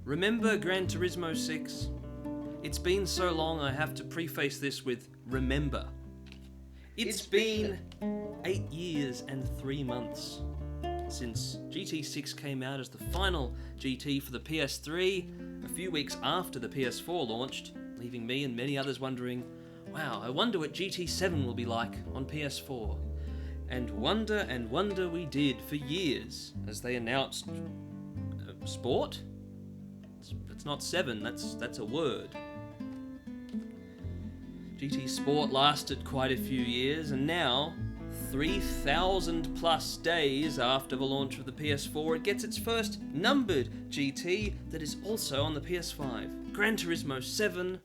Remember Gran Turismo 6? It's been so long I have to preface this with remember. It's been 8 years and 3 months since GT6 came out as the final GT for the PS3, a few weeks after the PS4 launched, leaving me and many others wondering, wow, I wonder what GT7 will be like on PS4. And wonder we did for years as they announced Sport? It's not 7, that's a word. GT Sport lasted quite a few years, and now, 3,000 plus days after the launch of the PS4, it gets its first numbered GT that is also on the PS5. Gran Turismo 7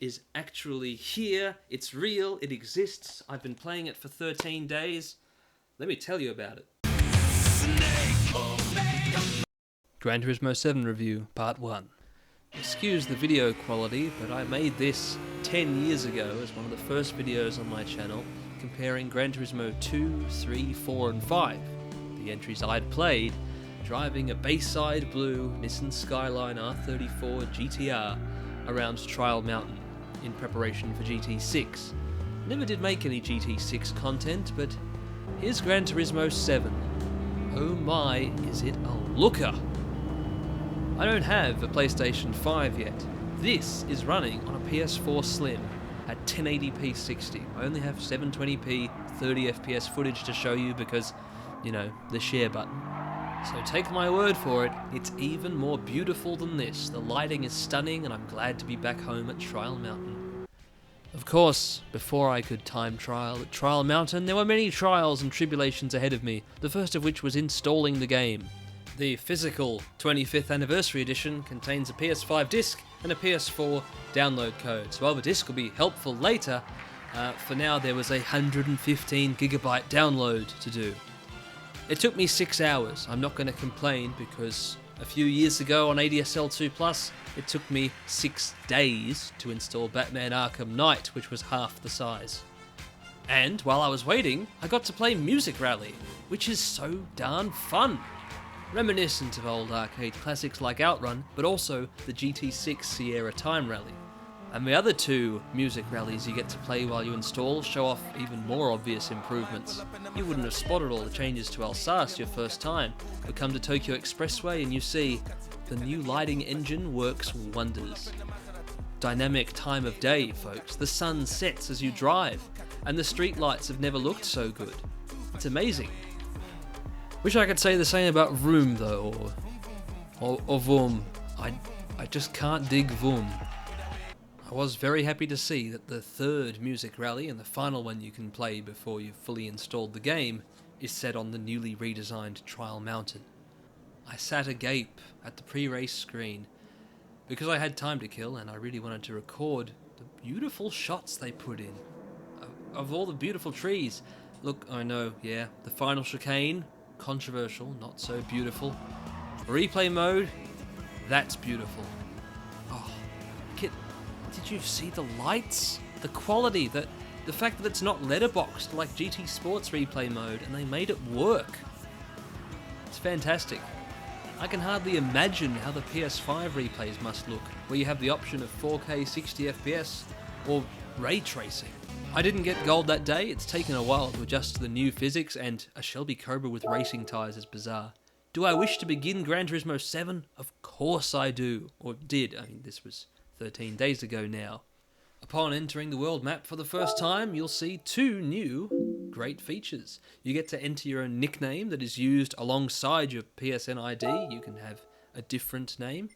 is actually here, it's real, it exists, I've been playing it for 13 days. Let me tell you about it. Gran Turismo 7 Review, Part 1. Excuse the video quality, but I made this 10 years ago as one of the first videos on my channel comparing Gran Turismo 2, 3, 4 and 5, the entries I'd played, driving a Bayside Blue Nissan Skyline R34 GTR around Trial Mountain in preparation for GT6. Never did make any GT6 content, but here's Gran Turismo 7. Oh my, is it a looker! I don't have a PlayStation 5 yet. This is running on a PS4 Slim at 1080p 60. I only have 720p 30fps footage to show you because, you know, the share button. So take my word for it, it's even more beautiful than this. The lighting is stunning and I'm glad to be back home at Trial Mountain. Of course, before I could time trial at Trial Mountain, there were many trials and tribulations ahead of me, the first of which was installing the game. The physical 25th Anniversary Edition contains a PS5 disc and a PS4 download code, so while the disc will be helpful later, for now there was a 115 gigabyte download to do. It took me 6 hours. I'm not going to complain because a few years ago on ADSL 2 Plus, it took me 6 days to install Batman Arkham Knight, which was half the size. And while I was waiting, I got to play Music Rally, which is so darn fun. Reminiscent of old arcade classics like Outrun, but also the GT6 Sierra Time Rally. And the other two music rallies you get to play while you install show off even more obvious improvements. You wouldn't have spotted all the changes to Alsace your first time, but come to Tokyo Expressway and you see the new lighting engine works wonders. Dynamic time of day, folks. The sun sets as you drive, and the street lights have never looked so good. It's amazing. Wish I could say the same about Vroom though, or Vroom. I just can't dig Vroom. I was very happy to see that the third music rally and the final one you can play before you've fully installed the game is set on the newly redesigned Trial Mountain. I sat agape at the pre-race screen because I had time to kill and I really wanted to record the beautiful shots they put in of all the beautiful trees. Look, I know, yeah, the final chicane, controversial, not so beautiful. Replay mode, that's beautiful. Oh, did you see the lights? The quality, the fact that it's not letterboxed like GT Sports replay mode and they made it work. It's fantastic. I can hardly imagine how the PS5 replays must look, where you have the option of 4K 60 FPS or ray tracing. I didn't get gold that day, it's taken a while to adjust to the new physics, and a Shelby Cobra with racing tyres is bizarre. Do I wish to begin Gran Turismo 7? Of course I do. Or did. I mean, this was 13 days ago now. Upon entering the world map for the first time, you'll see two new great features. You get to enter your own nickname that is used alongside your PSN ID. You can have a different name.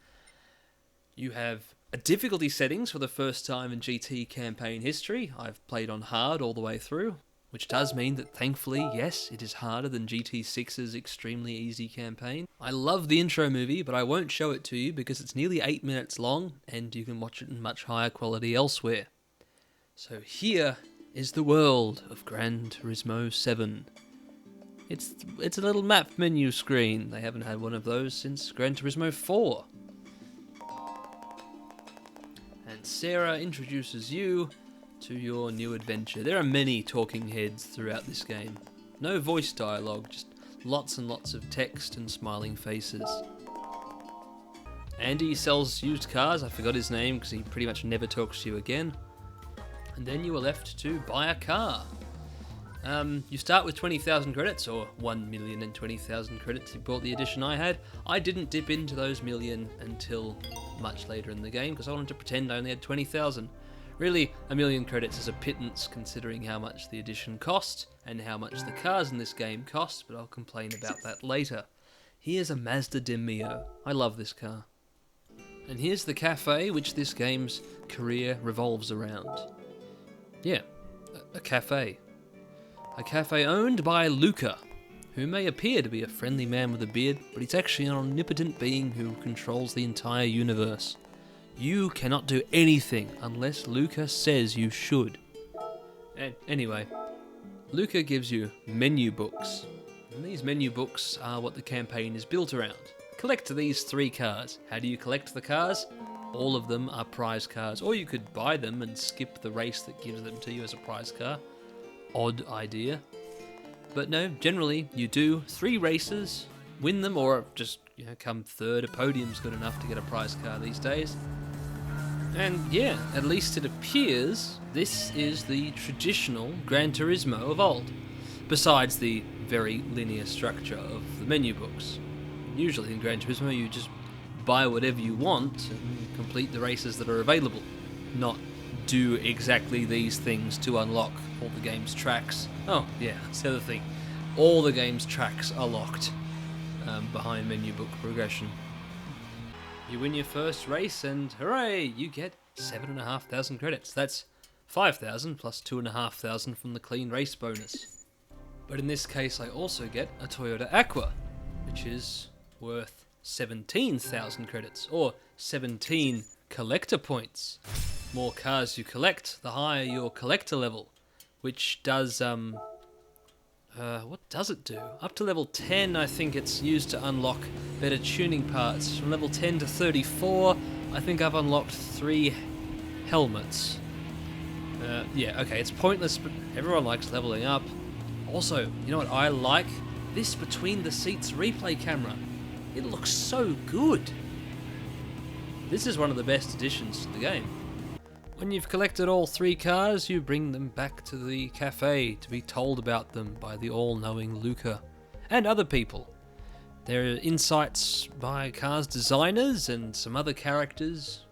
You have difficulty settings for the first time in GT campaign history. I've played on hard all the way through, which does mean that thankfully, yes, it is harder than GT6's extremely easy campaign. I love the intro movie, but I won't show it to you because it's nearly 8 minutes long and you can watch it in much higher quality elsewhere. So here is the world of Gran Turismo 7. It's a little map menu screen. They haven't had one of those since Gran Turismo 4. And Sarah introduces you to your new adventure. There are many talking heads throughout this game. No voice dialogue, just lots and lots of text and smiling faces. Andy sells used cars. I forgot his name because he pretty much never talks to you again. And then you are left to buy a car. You start with 20,000 credits, or 1,020,000 credits if you bought the edition I had. I didn't dip into those million until much later in the game because I wanted to pretend I only had 20,000. Really, a million credits is a pittance considering how much the edition cost and how much the cars in this game cost, but I'll complain about that later. Here's a Mazda Demio. I love this car. And here's the cafe which this game's career revolves around. Yeah, a cafe. A cafe owned by Luca, who may appear to be a friendly man with a beard, but he's actually an omnipotent being who controls the entire universe. You cannot do anything unless Luca says you should. And anyway, Luca gives you menu books. And these menu books are what the campaign is built around. Collect these 3 cars. How do you collect the cars? All of them are prize cars, or you could buy them and skip the race that gives them to you as a prize car. Odd idea. But no, generally you do 3 races, win them, or just come third. A podium's good enough to get a prize car these days. And yeah, at least it appears this is the traditional Gran Turismo of old, besides the very linear structure of the menu books. Usually in Gran Turismo you just buy whatever you want and complete the races that are available, not do exactly these things to unlock all the game's tracks. Oh yeah, that's the other thing. All the game's tracks are locked behind menu book progression. You win your first race and hooray, you get 7,500 credits. That's 5,000 plus 2,500 from the clean race bonus. But in this case I also get a Toyota Aqua, which is worth 17,000 credits, or 17 collector points. More cars you collect, the higher your collector level, which does, what does it do? Up to level 10, I think it's used to unlock better tuning parts. From level 10 to 34, I think I've unlocked 3 helmets. Yeah, okay, it's pointless, but everyone likes leveling up. Also, you know what I like? This between the seats replay camera. It looks so good. This is one of the best additions to the game. When you've collected all 3 cars, you bring them back to the cafe to be told about them by the all-knowing Luca and other people. There are insights by cars designers and some other characters.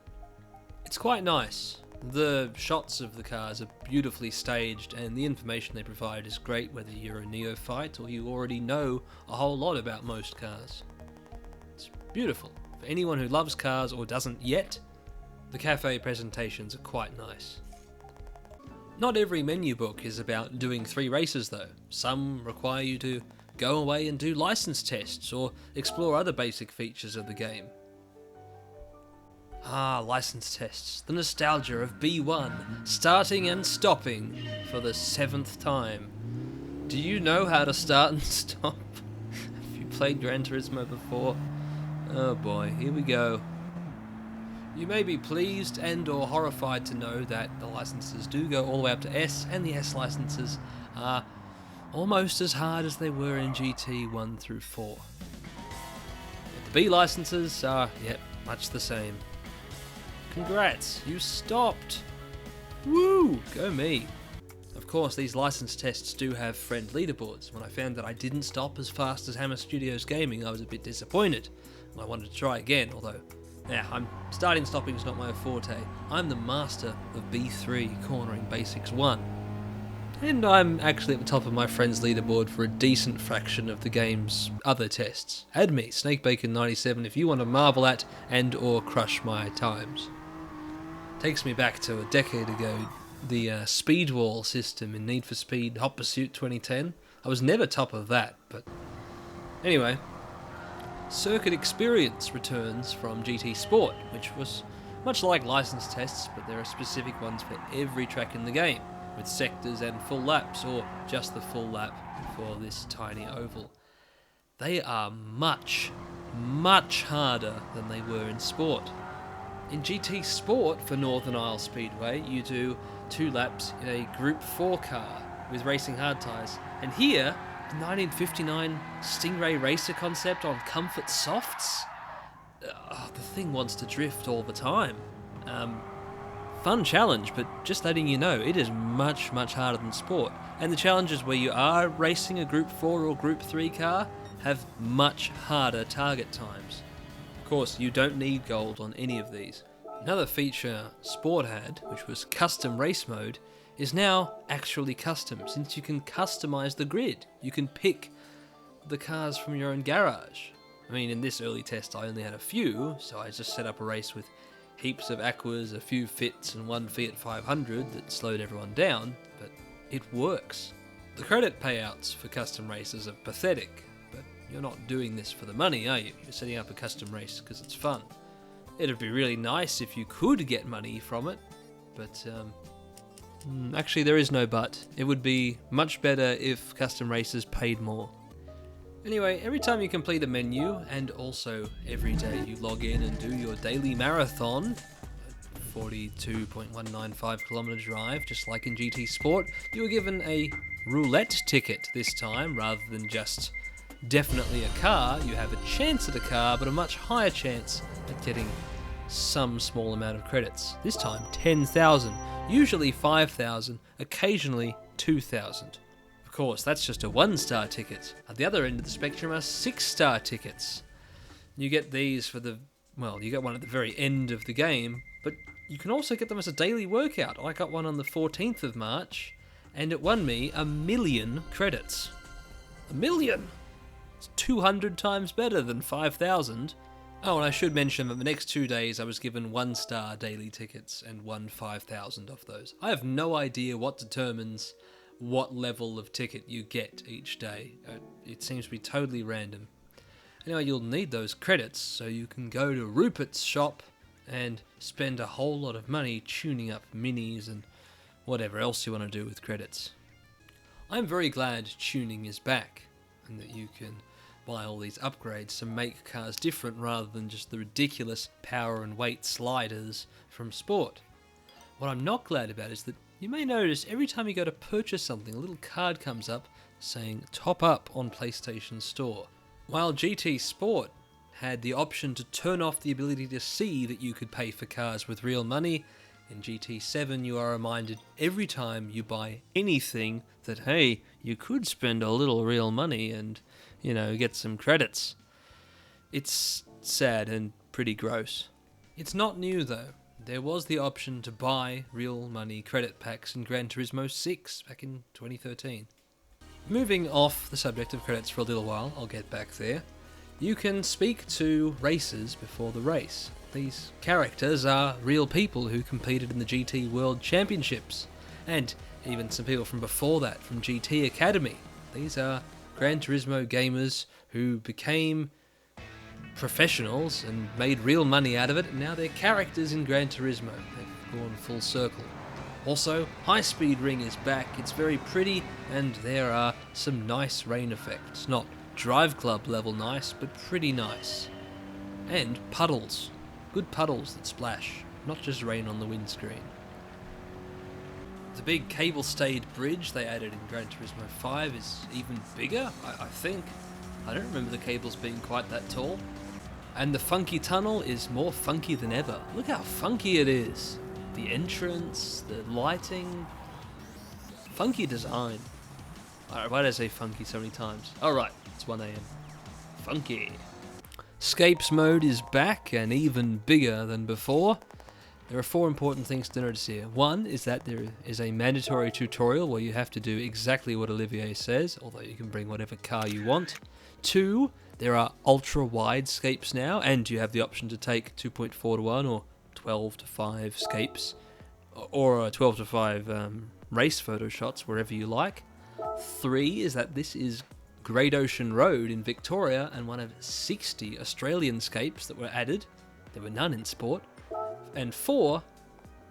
It's quite nice. The shots of the cars are beautifully staged and the information they provide is great whether you're a neophyte or you already know a whole lot about most cars. It's beautiful. For anyone who loves cars or doesn't yet, the cafe presentations are quite nice. Not every menu book is about doing 3 races though. Some require you to go away and do license tests or explore other basic features of the game. Ah, license tests. The nostalgia of B1, starting and stopping for the 7th time. Do you know how to start and stop? Have you played Gran Turismo before? Oh boy, here we go. You may be pleased and or horrified to know that the licenses do go all the way up to S, and the S licenses are almost as hard as they were in GT 1 through 4. But the B licenses are, yep, much the same. Congrats, you stopped! Woo, go me! Of course, these license tests do have friend leaderboards. When I found that I didn't stop as fast as Hammer Studios Gaming, I was a bit disappointed. I wanted to try again, although starting stopping is not my forte. I'm the master of B3 cornering basics 1. And I'm actually at the top of my friend's leaderboard for a decent fraction of the game's other tests. Add me, SnakeBacon97, if you want to marvel at and or crush my times. Takes me back to a decade ago, the speed wall system in Need for Speed Hot Pursuit 2010. I was never top of that, but anyway. Circuit Experience returns from GT Sport, which was much like license tests, but there are specific ones for every track in the game, with sectors and full laps, or just the full lap for this tiny oval. They are much, much harder than they were in Sport. In GT Sport for Northern Isle Speedway, you do 2 laps in a Group 4 car with racing hard tyres, and here, the 1959 Stingray Racer concept on Comfort Softs? the thing wants to drift all the time. Fun challenge, but just letting you know, it is much, much harder than Sport. And the challenges where you are racing a Group 4 or Group 3 car have much harder target times. Of course, you don't need gold on any of these. Another feature Sport had, which was custom race mode, is now actually custom, since you can customize the grid. You can pick the cars from your own garage. I mean, in this early test I only had a few, so I just set up a race with heaps of Aquas, a few Fits and one Fiat 500 that slowed everyone down, but it works. The credit payouts for custom races are pathetic, but you're not doing this for the money, are you? You're setting up a custom race because it's fun. It'd be really nice if you could get money from it, but actually there is no but. It would be much better if custom races paid more. Anyway, every time you complete a menu, and also every day you log in and do your daily marathon, 42.195 kilometer drive, just like in GT Sport, you are given a roulette ticket this time, rather than just definitely a car. You have a chance at a car, but a much higher chance at getting some small amount of credits. This time 10,000, usually 5,000, occasionally 2,000. Of course, that's just a 1-star ticket. At the other end of the spectrum are 6-star tickets. You get these for you get one at the very end of the game, but you can also get them as a daily workout. I got one on the 14th of March, and it won me 1,000,000 credits. 1,000,000! It's 200 times better than 5,000. Oh, and I should mention that the next 2 days I was given 1-star daily tickets and won 5,000 of those. I have no idea what determines what level of ticket you get each day. It seems to be totally random. Anyway, you'll need those credits so you can go to Rupert's shop and spend a whole lot of money tuning up minis and whatever else you want to do with credits. I'm very glad tuning is back and that you can buy all these upgrades to make cars different rather than just the ridiculous power and weight sliders from Sport. What I'm not glad about is that you may notice every time you go to purchase something, a little card comes up saying top up on PlayStation Store. While GT Sport had the option to turn off the ability to see that you could pay for cars with real money, in GT7 you are reminded every time you buy anything that, hey, you could spend a little real money and, get some credits. It's sad and pretty gross. It's not new though. There was the option to buy real money credit packs in Gran Turismo 6 back in 2013. Moving off the subject of credits for a little while, I'll get back there. You can speak to racers before the race. These characters are real people who competed in the GT World Championships, and even some people from before that, from GT Academy. These are Gran Turismo gamers who became professionals and made real money out of it, and now they're characters in Gran Turismo. They've gone full circle. Also, High Speed Ring is back. It's very pretty, and there are some nice rain effects. Not Drive Club level nice, but pretty nice. And puddles. Good puddles that splash, not just rain on the windscreen. The big cable-stayed bridge they added in Gran Turismo 5 is even bigger, I think. I don't remember the cables being quite that tall. And the funky tunnel is more funky than ever. Look how funky it is. The entrance, the lighting. Funky design. Alright, why did I say funky so many times? Alright, it's 1 AM. Funky. Scapes mode is back and even bigger than before. There are 4 important things to notice here. One is that there is a mandatory tutorial where you have to do exactly what Olivier says, although you can bring whatever car you want. 2, there are ultra-wide scapes now, and you have the option to take 2.4:1 or 12:5 scapes, or 12:5 race photo shots wherever you like. 3 is that this is Great Ocean Road in Victoria, and one of 60 Australian scapes that were added. There were none in Sport. And 4,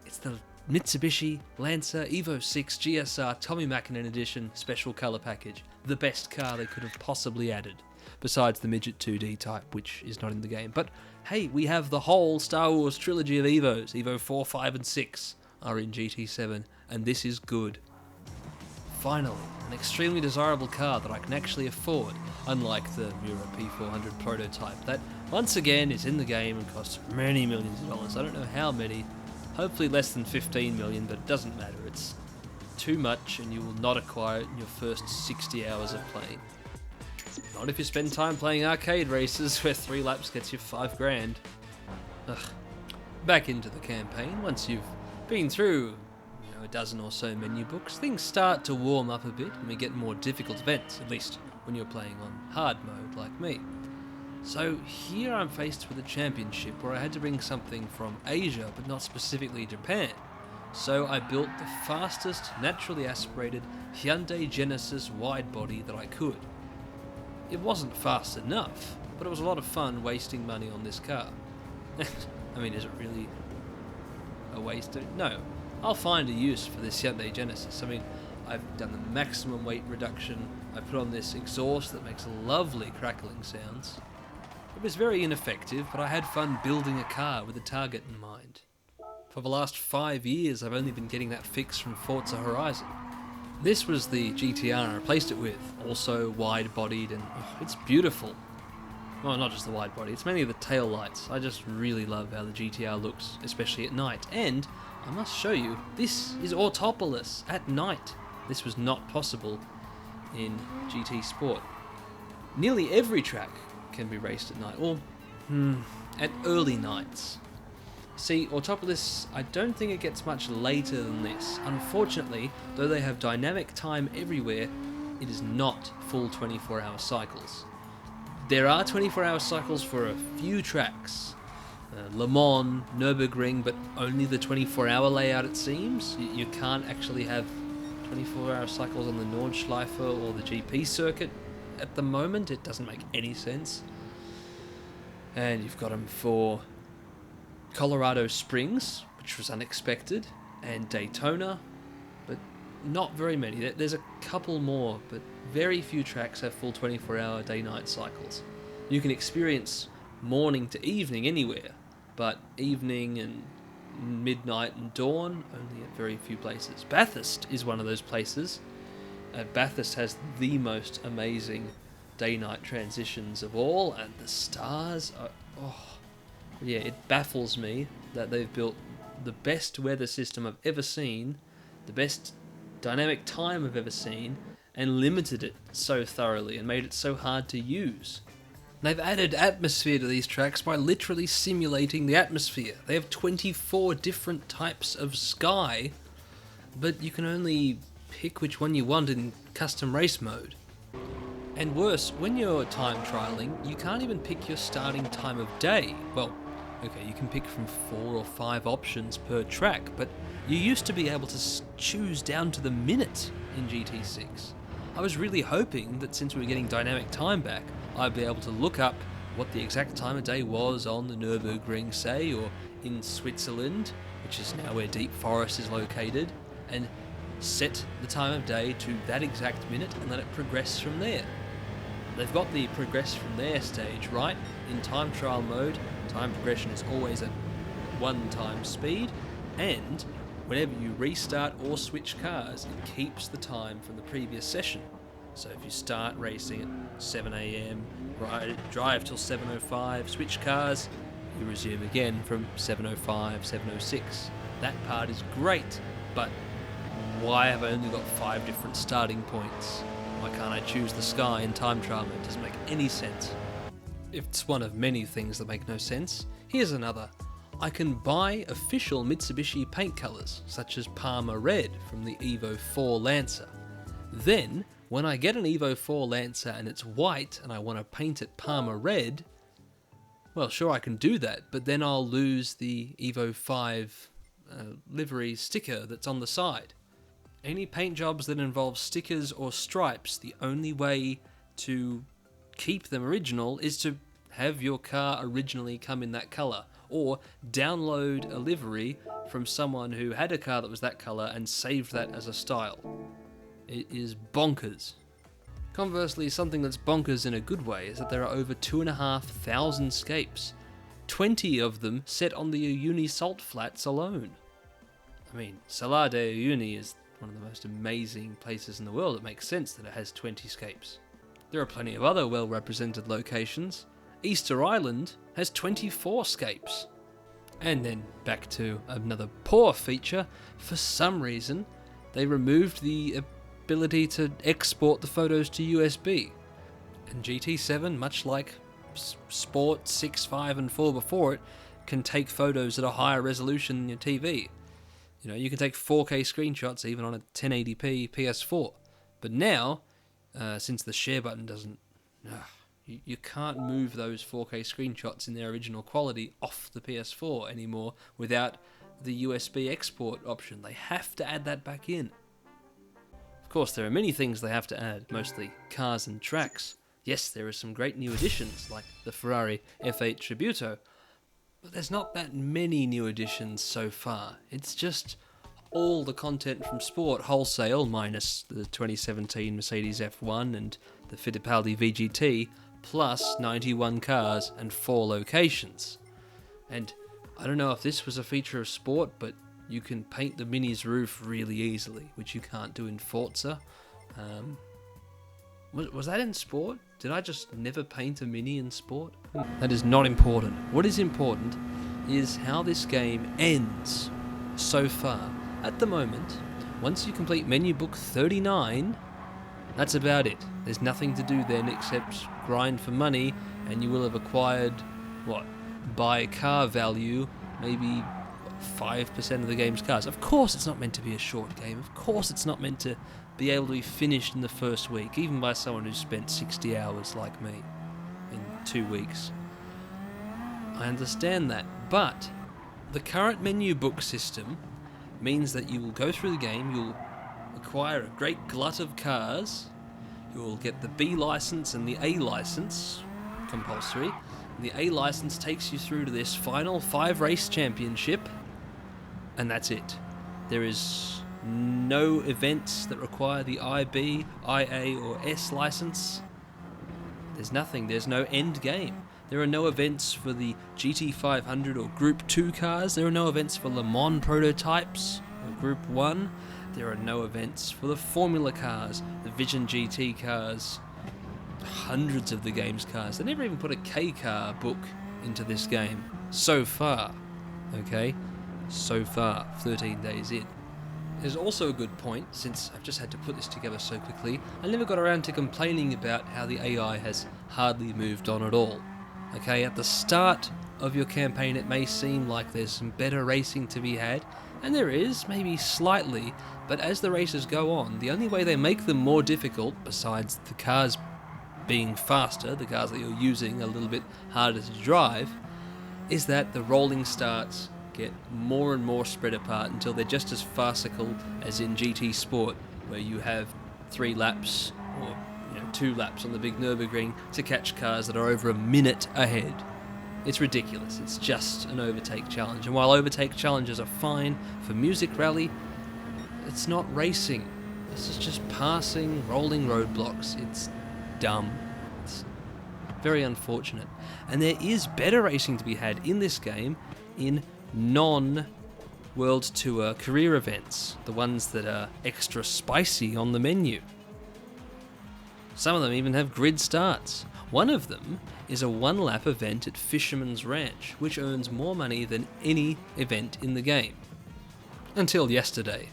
it's the Mitsubishi Lancer Evo 6 GSR Tommy Mäkinen Edition Special Colour Package. The best car they could have possibly added, besides the Midget 2D type, which is not in the game. But hey, we have the whole Star Wars trilogy of Evos. Evo 4, 5 and 6 are in GT7, and this is good. Finally, an extremely desirable car that I can actually afford, unlike the Miura P400 prototype that once again, it's in the game and costs many millions of dollars. I don't know how many, hopefully less than 15 million, but it doesn't matter. It's too much and you will not acquire it in your first 60 hours of playing. Not if you spend time playing arcade races where 3 laps gets you 5 grand. Ugh. Back into the campaign. Once you've been through a dozen or so menu books, things start to warm up a bit and we get more difficult events, at least when you're playing on hard mode like me. So here I'm faced with a championship where I had to bring something from Asia, but not specifically Japan. So I built the fastest naturally aspirated Hyundai Genesis wide body that I could. It wasn't fast enough, but it was a lot of fun wasting money on this car. I mean, is it really a waste? No, I'll find a use for this Hyundai Genesis. I mean, I've done the maximum weight reduction, I put on this exhaust that makes lovely crackling sounds. It was very ineffective, but I had fun building a car with a target in mind. For the last 5 years, I've only been getting that fix from Forza Horizon. This was the GTR I replaced it with, also wide-bodied, and it's beautiful. Well, not just the wide body, it's mainly the tail lights. I just really love how the GTR looks, especially at night. And I must show you, this is autopolous at night. This was not possible in GT Sport. Nearly every track can be raced at night, or at early nights. See, Autopolis, I don't think it gets much later than this. Unfortunately, though they have dynamic time everywhere, it is not full 24-hour cycles. There are 24-hour cycles for a few tracks, Le Mans, Nürburgring, but only the 24-hour layout it seems. You can't actually have 24-hour cycles on the Nordschleife or the GP circuit at the moment. It doesn't make any sense. And you've got them for Colorado Springs, which was unexpected, and Daytona, but not very many. There's a couple more, but very few tracks have full 24-hour day-night cycles. You can experience morning to evening anywhere, but evening and midnight and dawn only at very few places. Bathurst is one of those places. Bathurst has the most amazing day-night transitions of all, and the stars are... Yeah, it baffles me that they've built the best weather system I've ever seen, the best dynamic time I've ever seen, and limited it so thoroughly and made it so hard to use. They've added atmosphere to these tracks by literally simulating the atmosphere. They have 24 different types of sky, but you can only pick which one you want in custom race mode. And worse, when you're time trialing, you can't even pick your starting time of day. Well, okay, you can pick from 4 or 5 options per track, but you used to be able to choose down to the minute in GT6. I was really hoping that since we were getting dynamic time back, I'd be able to look up what the exact time of day was on the Nürburgring, say, or in Switzerland, which is now where Deep Forest is located, and set the time of day to that exact minute and let it progress from there. They've got the progress from there stage right. In time trial mode, time progression is always at 1 times speed, and whenever you restart or switch cars, it keeps the time from the previous session. So if you start racing at 7 AM, drive till 7:05, switch cars, you resume again from 7:05, 7:06. That part is great, but why have I only got 5 different starting points? Why can't I choose the sky in time trial mode? It doesn't make any sense. It's one of many things that make no sense. Here's another. I can buy official Mitsubishi paint colours, such as Parma Red from the Evo 4 Lancer. Then, when I get an Evo 4 Lancer and it's white and I want to paint it Parma Red, well, sure, I can do that, but then I'll lose the Evo 5 livery sticker that's on the side. Any paint jobs that involve stickers or stripes, the only way to keep them original is to have your car originally come in that colour, or download a livery from someone who had a car that was that colour and saved that as a style. It is bonkers. Conversely, something that's bonkers in a good way is that there are over 2,500 scapes, 20 of them set on the Uyuni salt flats alone. I mean, Salar de Uyuni is one of the most amazing places in the world. It makes sense that it has 20 scapes. There are plenty of other well-represented locations. Easter Island has 24 scapes. And then back to another poor feature, for some reason they removed the ability to export the photos to USB. And GT7, much like Sport 6, 5 and 4 before it, can take photos at a higher resolution than your TV. You know, you can take 4K screenshots even on a 1080p PS4. But now, since the share button doesn't... You can't move those 4K screenshots in their original quality off the PS4 anymore without the USB export option. They have to add that back in. Of course, there are many things they have to add, mostly cars and tracks. Yes, there are some great new additions, like the Ferrari F8 Tributo, but there's not that many new additions so far. It's just all the content from Sport wholesale, minus the 2017 Mercedes F1 and the Fittipaldi VGT, plus 91 cars and 4 locations. And I don't know if this was a feature of Sport, but you can paint the Mini's roof really easily, which you can't do in Forza. Was that in Sport? Did I just never paint a Mini in Sport? That is not important. What is important is how this game ends so far. At the moment, once you complete menu book 39, that's about it. There's nothing to do then except grind for money, and you will have acquired, by car value, maybe 5% of the game's cars. Of course it's not meant to be a short game. Of course it's not meant to be able to be finished in the first week, even by someone who spent 60 hours like me in 2 weeks. I understand that, but the current menu book system means that you will go through the game, you'll acquire a great glut of cars, you will get the B license and the A license, compulsory. The A license takes you through to this final 5-race championship, and that's it. There is no events that require the IB, IA or S license. There's nothing, there's no end game. There are no events for the GT500 or Group 2 cars. There are no events for Le Mans prototypes or Group 1. There are no events for the Formula cars, the Vision GT cars, hundreds of the game's cars. They never even put a K car book into this game so far. Okay? So far, 13 days in. There's also a good point, since I've just had to put this together so quickly, I never got around to complaining about how the AI has hardly moved on at all. Okay, at the start of your campaign it may seem like there's some better racing to be had, and there is, maybe slightly, but as the races go on, the only way they make them more difficult, besides the cars being faster, the cars that you're using a little bit harder to drive, is that the rolling starts get more and more spread apart until they're just as farcical as in GT Sport, where you have 3 laps or 2 laps on the big Nürburgring to catch cars that are over a minute ahead. It's ridiculous. It's just an overtake challenge. And while overtake challenges are fine for Music Rally, it's not racing. This is just passing rolling roadblocks. It's dumb. It's very unfortunate. And there is better racing to be had in this game in non-World Tour career events, the ones that are extra spicy on the menu. Some of them even have grid starts. One of them is a 1-lap event at Fisherman's Ranch, which earns more money than any event in the game. Until yesterday.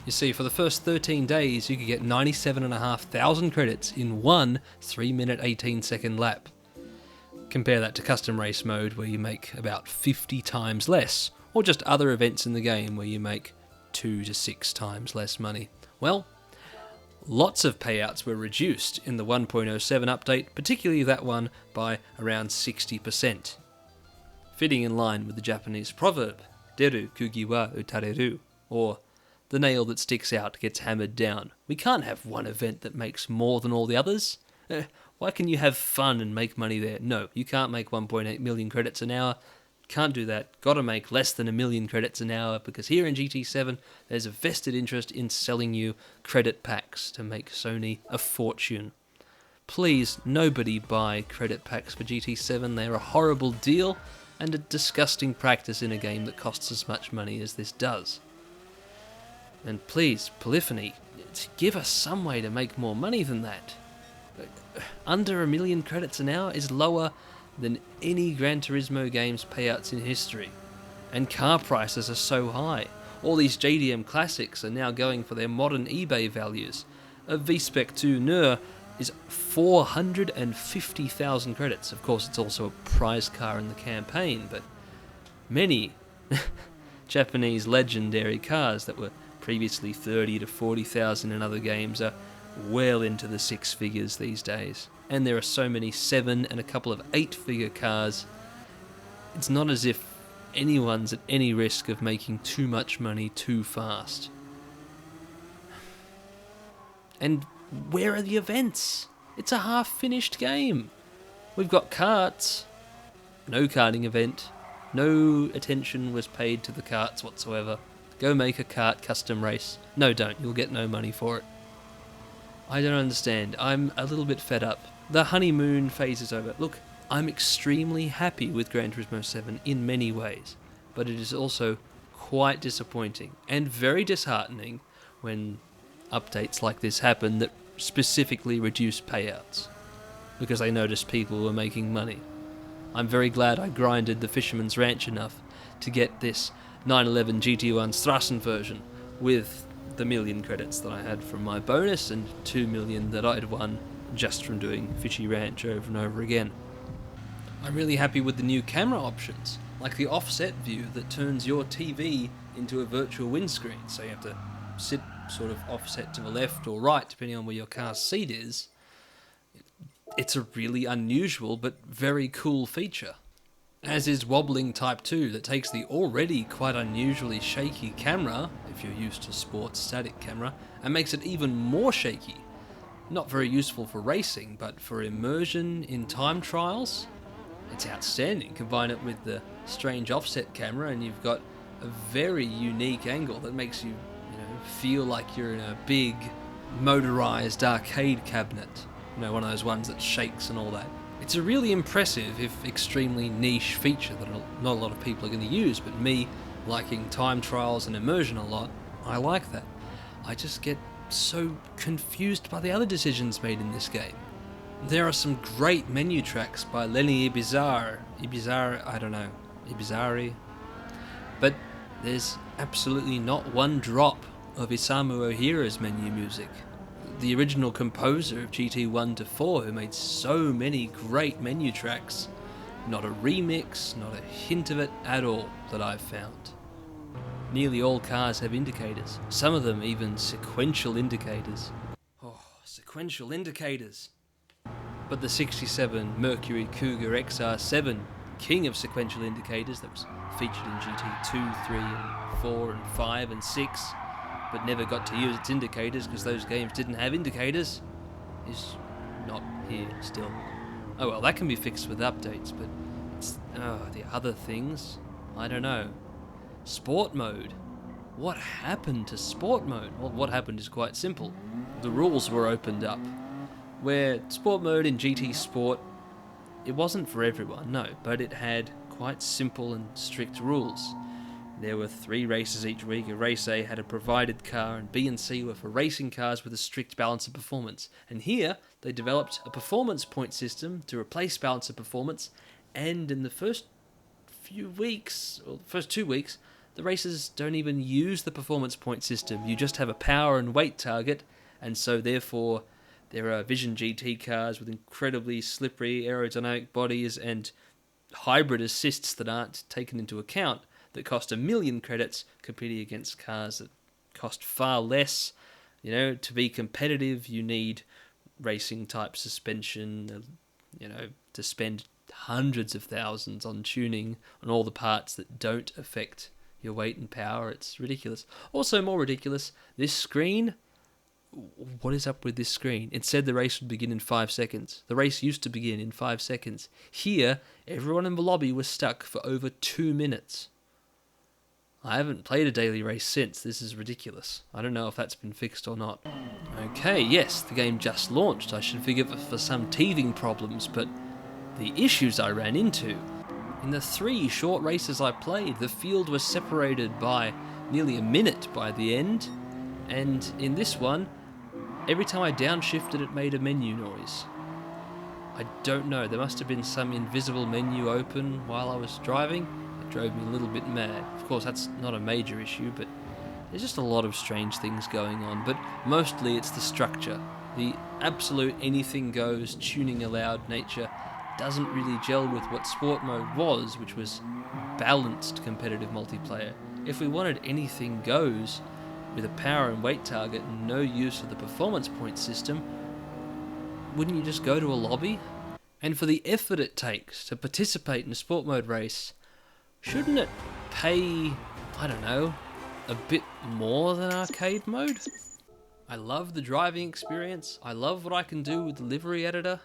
You see, for the first 13 days you could get 97,500 credits in one 3-minute 18-second lap. Compare that to custom race mode, where you make about 50 times less, or just other events in the game where you make 2 to 6 times less money. Well, lots of payouts were reduced in the 1.07 update, particularly that one by around 60%. Fitting in line with the Japanese proverb, Deru kugi wa utareru, or the nail that sticks out gets hammered down. We can't have one event that makes more than all the others. Why can you have fun and make money there? No, you can't make 1.8 million credits an hour. Can't do that. Gotta make less than 1 million credits an hour, because here in GT7 there's a vested interest in selling you credit packs to make Sony a fortune. Please, nobody buy credit packs for GT7. They're a horrible deal and a disgusting practice in a game that costs as much money as this does. And please, Polyphony, give us some way to make more money than that. Under 1 million credits an hour is lower than any Gran Turismo game's payouts in history. And car prices are so high. All these JDM classics are now going for their modern eBay values. A V-Spec 2 Nur is 450,000 credits. Of course, it's also a prize car in the campaign, but many Japanese legendary cars that were previously 30 to 40,000 in other games are well into the six figures these days. And there are so many 7 and a couple of 8-figure cars. It's not as if anyone's at any risk of making too much money too fast. And where are the events? It's a half-finished game. We've got karts. No karting event. No attention was paid to the karts whatsoever. Go make a kart custom race. No, don't. You'll get no money for it. I don't understand. I'm a little bit fed up. The honeymoon phase is over. Look, I'm extremely happy with Gran Turismo 7 in many ways, but it is also quite disappointing and very disheartening when updates like this happen that specifically reduce payouts because they noticed people were making money. I'm very glad I grinded the Fisherman's Ranch enough to get this 911 GT1 Strassen version with the million credits that I had from my bonus and 2 million that I'd won just from doing Fishy Ranch over and over again. I'm really happy with the new camera options, like the offset view that turns your TV into a virtual windscreen, so you have to sit sort of offset to the left or right depending on where your car's seat is. It's a really unusual but very cool feature. As is wobbling Type 2 that takes the already quite unusually shaky camera, if you're used to sports static camera, and makes it even more shaky. Not very useful for racing, but for immersion in time trials, it's outstanding. Combine it with the strange offset camera and you've got a very unique angle that makes you, feel like you're in a big motorized arcade cabinet. One of those ones that shakes and all that. It's a really impressive, if extremely niche feature that not a lot of people are going to use, but me, liking time trials and immersion a lot, I like that. I just get so confused by the other decisions made in this game. There are some great menu tracks by Lenny Ibizar, Ibizari, but there's absolutely not one drop of Isamu Ohira's menu music, the original composer of GT 1 to 4 who made so many great menu tracks. Not a remix, not a hint of it at all that I've found. Nearly all cars have indicators, some of them even sequential indicators. Oh, sequential indicators! But the 67 Mercury Cougar XR7, king of sequential indicators that was featured in GT 2, 3, and 4, and 5, and 6, but never got to use its indicators because those games didn't have indicators, is not here still. Oh well, that can be fixed with updates, but it's the other things, I don't know. Sport mode. What happened to sport mode? Well, what happened is quite simple. The rules were opened up. Where sport mode in GT Sport, it wasn't for everyone, no, but it had quite simple and strict rules. There were 3 races each week. A race A had a provided car, and B and C were for racing cars with a strict balance of performance. And here, they developed a performance point system to replace balance of performance, and in the first few weeks, or first 2 weeks, the races don't even use the performance point system. You just have a power and weight target, and so therefore there are Vision GT cars with incredibly slippery aerodynamic bodies and hybrid assists that aren't taken into account that cost 1 million credits competing against cars that cost far less. To be competitive, you need racing type suspension, to spend hundreds of thousands on tuning on all the parts that don't affect your weight and power. It's ridiculous. Also more ridiculous, this screen. What is up with this screen? It said the race would begin in 5 seconds. The race used to begin in 5 seconds. Here, everyone in the lobby was stuck for over 2 minutes. I haven't played a daily race since. This is ridiculous. I don't know if that's been fixed or not. Okay, yes, the game just launched. I should forgive it for some teething problems, but the issues I ran into. In the 3 short races I played, the field was separated by nearly a minute by the end, and in this one, every time I downshifted it made a menu noise. I don't know, there must have been some invisible menu open while I was driving. It drove me a little bit mad. Of course, that's not a major issue, but there's just a lot of strange things going on. But mostly it's the structure. The absolute anything goes, tuning allowed nature doesn't really gel with what sport mode was, which was balanced competitive multiplayer. If we wanted anything goes, with a power and weight target and no use of the performance point system, wouldn't you just go to a lobby? And for the effort it takes to participate in a sport mode race, shouldn't it pay, I don't know, a bit more than arcade mode? I love the driving experience, I love what I can do with the livery editor,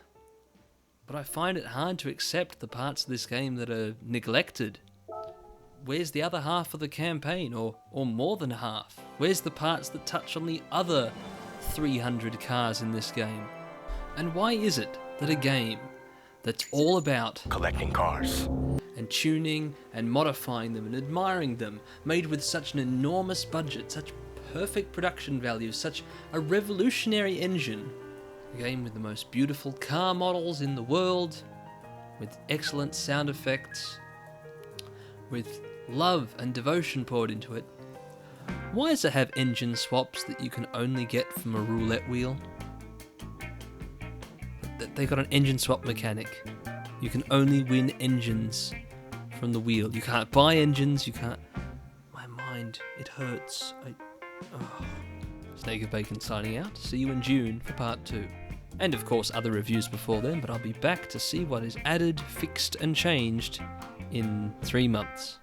but I find it hard to accept the parts of this game that are neglected. Where's the other half of the campaign, or more than half? Where's the parts that touch on the other 300 cars in this game? And why is it that a game that's all about collecting cars and tuning and modifying them and admiring them, made with such an enormous budget, such perfect production values, such a revolutionary engine, a game with the most beautiful car models in the world, with excellent sound effects, with love and devotion poured into it, why does it have engine swaps that you can only get from a roulette wheel? They got an engine swap mechanic. You can only win engines from the wheel. You can't buy engines, you can't... My mind, it hurts. Snake of Bacon signing out. See you in June for part 2. And of course other reviews before then, but I'll be back to see what is added, fixed and changed in 3 months.